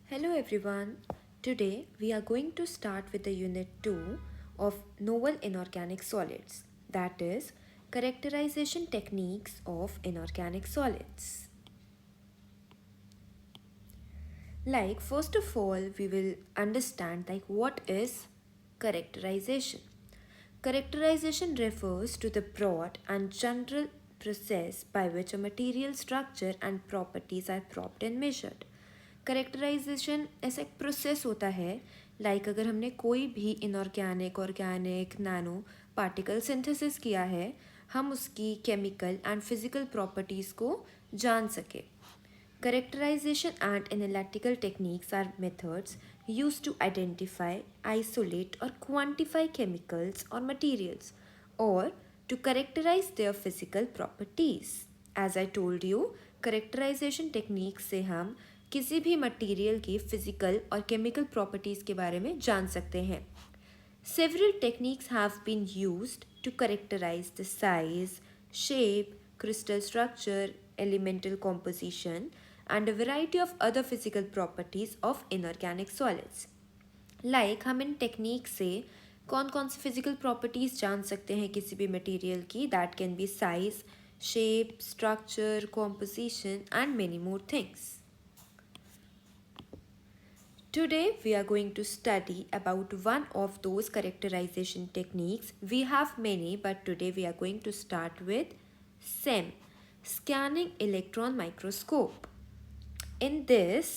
Hello everyone. Today we are going to start with the unit 2 of novel inorganic solids, that is characterization techniques of inorganic solids. Like first of all we will understand what is characterization. Characterization refers to the broad and general process by which a material structure and properties are probed and measured. Characterisation ऐसा एक process होता है अगर हमने कोई भी inorganic organic nano particle synthesis किया है हम उसकी केमिकल एंड फिजिकल प्रॉपर्टीज़ को जान सके. Characterization and analytical techniques are methods used to identify, isolate, or quantify chemicals or materials, or to characterize their physical properties. As I told you, characterization techniques से हम किसी भी material की physical और chemical properties के बारे में जान सकते हैं. Several techniques have been used to characterize the size, shape, crystal structure, elemental composition, and a variety of other physical properties of inorganic solids. हम इन टेक्निक से कौन कौन सी फिजिकल प्रॉपर्टीज़ जान सकते हैं किसी भी मटेरियल की. That can be size, shape, structure, composition and many more things. Today we are going to study about one of those characterization techniques. We have many, but today we are going to start with SEM, scanning electron microscope. In this,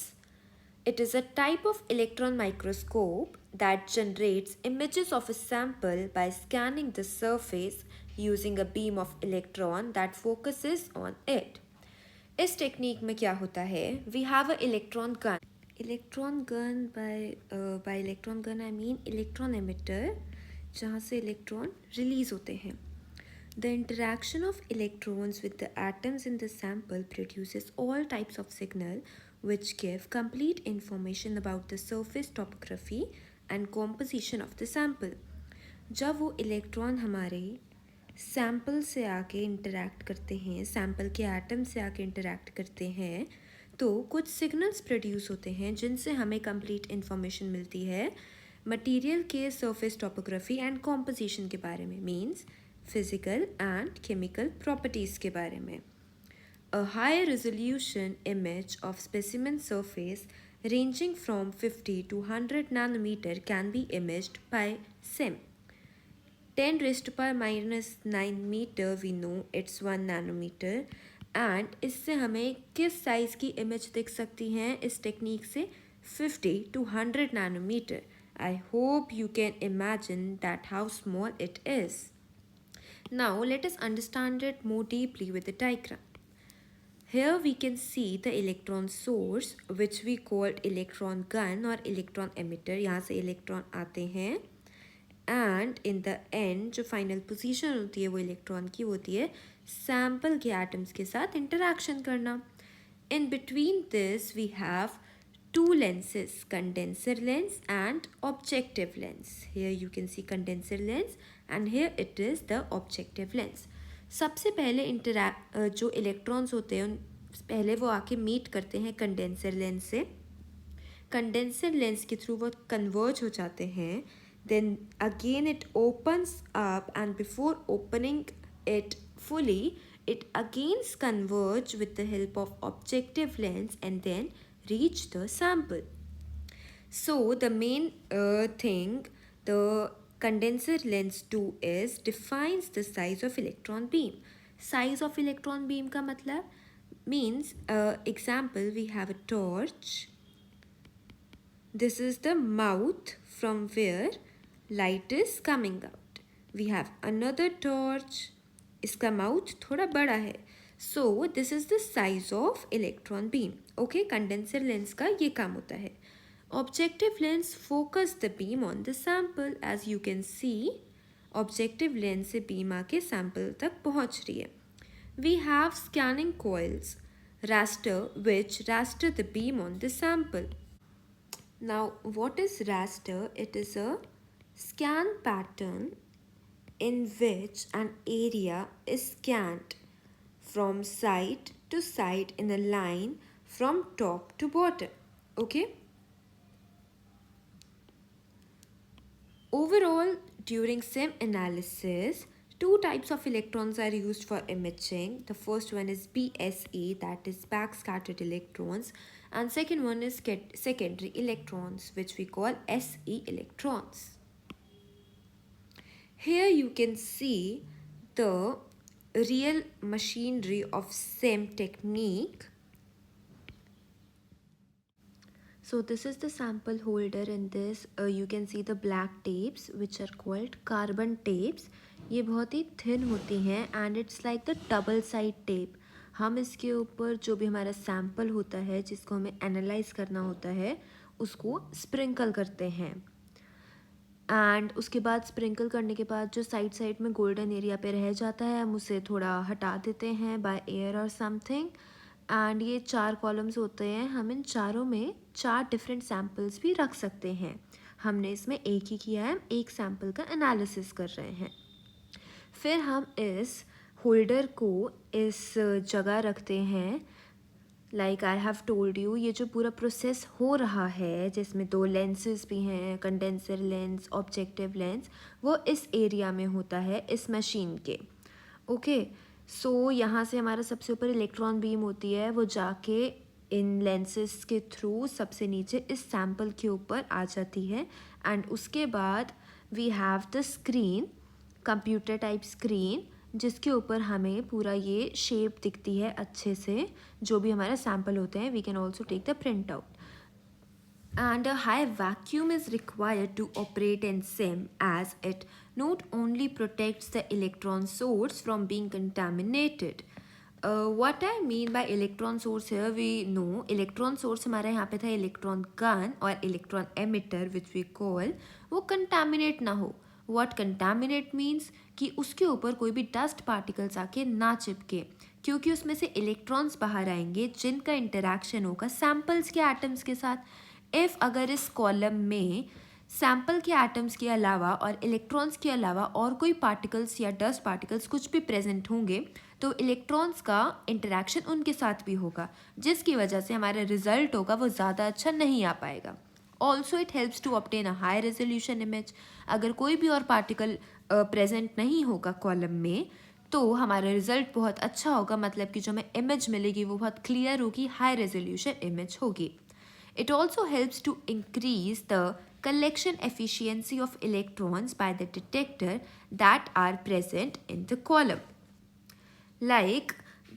it is a type of electron microscope that generates images of a sample by scanning the surface using a beam of electron that focuses on it. इस technique में क्या होता है, we have a electron gun by electron gun I mean electron emitter, जहाँ से electron release होते हैं. The interaction of electrons with the atoms in the sample produces all types of signal which give complete information about the surface topography and composition of the sample. जब वो electron हमारे sample से आके interact करते हैं, sample के atom से आके इंटरेक्ट करते हैं, तो कुछ सिग्नल्स प्रोड्यूस होते हैं जिनसे हमें कंप्लीट इन्फॉर्मेशन मिलती है मटेरियल के सरफेस टोपोग्राफी एंड कॉम्पोजिशन के बारे में, means physical and chemical properties के बारे में. A high resolution image of specimen surface ranging from 50 to 100 nanometer can be imaged by SEM. 10 raised to power minus 9 meter, we know it's 1 nanometer. And इससे हमें किस size की image दिख सकती हैं इस टेक्निक से, 50 to 100 nanometer. I hope you can imagine that how small it is. Now let us understand it more deeply with the diagram. Here we can see the electron source which we called electron gun or electron emitter. यहाँ से electron आते हैं and in the end जो final position होती है वो electron की होती है सैम्पल के एटम्स के साथ इंटरेक्शन करना. In between this we have two lenses, condenser lens and objective lens. Here you can see condenser lens and here it is the objective lens. सबसे पहले जो इलेक्ट्रॉन्स होते हैं पहले वो आके मीट करते हैं कंडेंसर लेंस से. कंडेंसर लेंस के थ्रू वो कन्वर्ज हो जाते हैं. Then again it opens up and before opening it fully, it again converge with the help of objective lens and then reach the sample. So the main thing the condenser lens do is defines the size of electron beam. Size of electron beam का मतलब means example we have a torch. This is the mouth from where light is coming out. We have another torch. इसका mouth थोड़ा बड़ा है. So this is the size of electron beam. Okay, condenser lens का ये काम होता है. Objective lens focus the beam on the sample. As you can see, objective lens से beam आके sample तक पहुँच रही है. We have scanning coils, raster which raster the beam on the sample. Now, what is raster? It is a scan pattern in which an area is scanned from side to side in a line from top to bottom. Okay? Overall, during SEM analysis, two types of electrons are used for imaging. The first one is BSE, that is backscattered electrons, and second one is secondary electrons, which we call SE electrons. Here you can see the real machinery of SEM technique. So this is the sample holder. In this you can see the black tapes which are called carbon tapes. ये बहुत ही thin होती हैं and it's like the double side tape. हम इसके ऊपर जो भी हमारा sample होता है जिसको हमें analyze करना होता है उसको sprinkle करते हैं एंड उसके बाद स्प्रिंकल करने के बाद जो साइड साइड में गोल्डन एरिया पे रह जाता है हम उसे थोड़ा हटा देते हैं बाय एयर और समथिंग एंड ये 4 कॉलम्स होते हैं. हम इन चारों में 4 डिफरेंट सैम्पल्स भी रख सकते हैं. हमने इसमें एक ही किया है, एक सैम्पल का एनालिसिस कर रहे हैं. फिर हम इस होल्डर को इस जगह रखते हैं. Like I have told you, ये जो पूरा प्रोसेस हो रहा है जिसमें 2 लेंसेज भी हैं, कंडेंसर लेंस, ऑब्जेक्टिव लेंस, वो इस एरिया में होता है इस मशीन के. ओके, सो यहाँ से हमारा सबसे ऊपर इलेक्ट्रॉन बीम होती है, वो जाके इन लेंसेज के थ्रू सबसे नीचे इस सैम्पल के ऊपर आ जाती है. एंड उसके बाद we have the screen, computer type screen, जिसके ऊपर हमें पूरा ये शेप दिखती है अच्छे से. जो भी हमारा सैम्पल होते हैं we can also take the print out. And a high vacuum is required to operate in SEM as it not only protects the electron source from being contaminated. What I mean by electron source here, we know electron source हमारा यहाँ पे था electron gun और electron emitter which we call, वो contaminate ना हो. What contaminate means कि उसके ऊपर कोई भी डस्ट पार्टिकल्स आके ना चिपके, क्योंकि उसमें से इलेक्ट्रॉन्स बाहर आएंगे जिनका इंटरैक्शन होगा सैम्पल्स के एटम्स के साथ. इफ़ अगर इस कॉलम में सैम्पल के एटम्स के अलावा और इलेक्ट्रॉन्स के अलावा और कोई पार्टिकल्स या डस्ट पार्टिकल्स कुछ भी प्रेजेंट होंगे तो इलेक्ट्रॉन्स का इंटरैक्शन उनके साथ भी होगा, जिसकी वजह से हमारा रिजल्ट होगा वो ज़्यादा अच्छा नहीं आ पाएगा. Also it helps to obtain a high resolution image. अगर कोई भी और पार्टिकल प्रेजेंट नहीं होगा कॉलम में तो हमारा रिजल्ट बहुत अच्छा होगा, मतलब कि जो हमें इमेज मिलेगी वो बहुत क्लियर होगी, हाई रेजोल्यूशन इमेज होगी. It also helps to increase the collection efficiency of electrons by the detector that are present in the column. Like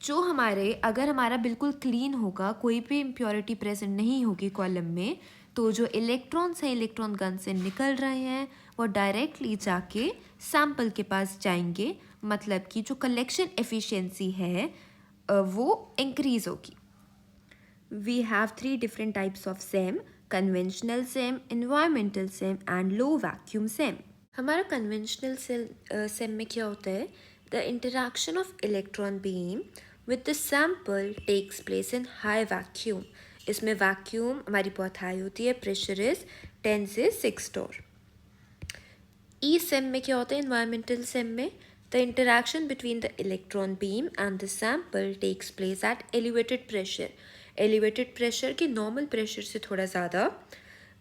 जो हमारे अगर हमारा बिल्कुल क्लीन होगा, कोई भी इम्प्योरिटी प्रेजेंट नहीं होगी कॉलम में, तो जो इलेक्ट्रॉन्स हैं इलेक्ट्रॉन गन से निकल रहे हैं वो डायरेक्टली जाके सैम्पल के पास जाएंगे, मतलब कि जो कलेक्शन एफिशिएंसी है वो इंक्रीज होगी. We have 3 different types of SEM: conventional SEM, environmental SEM and low vacuum SEM. हमारा conventional SEM में क्या होता है? The interaction of electron beam with the sample takes place in high vacuum. इसमें vacuum हमारी बहुत high होती है, pressure is 10 से 6 torr. E-SEM में क्या होता है? environmental SEM में the interaction between the electron beam and the sample takes place at elevated pressure. Elevated pressure के नॉर्मल प्रेशर से थोड़ा ज़्यादा,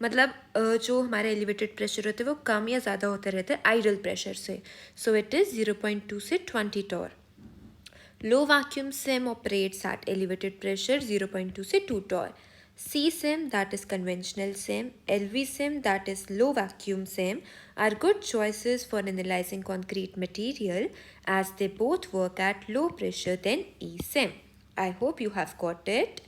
मतलब जो हमारा एलिवेटेड प्रेशर होता है वो कम या ज़्यादा होता रहता है आइडल प्रेशर से. सो इट इज़ 0.2 से 20 torr. Low vacuum SEM operates at elevated pressure 0.2 से 2 torr. C SEM, that is conventional SEM, LV SEM, that is low vacuum SEM, are good choices for analyzing concrete material as they both work at low pressure than E SEM. I hope you have got it.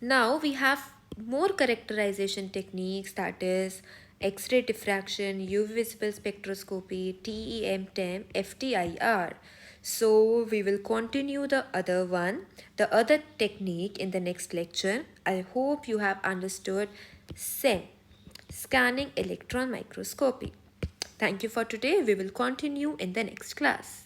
Now we have more characterization techniques, that is X-ray diffraction, UV visible spectroscopy, TEM, TEM, FTIR. So we will continue the other technique in the next lecture. I hope you have understood SEM, scanning electron microscopy. Thank you for today. We will continue in the next class.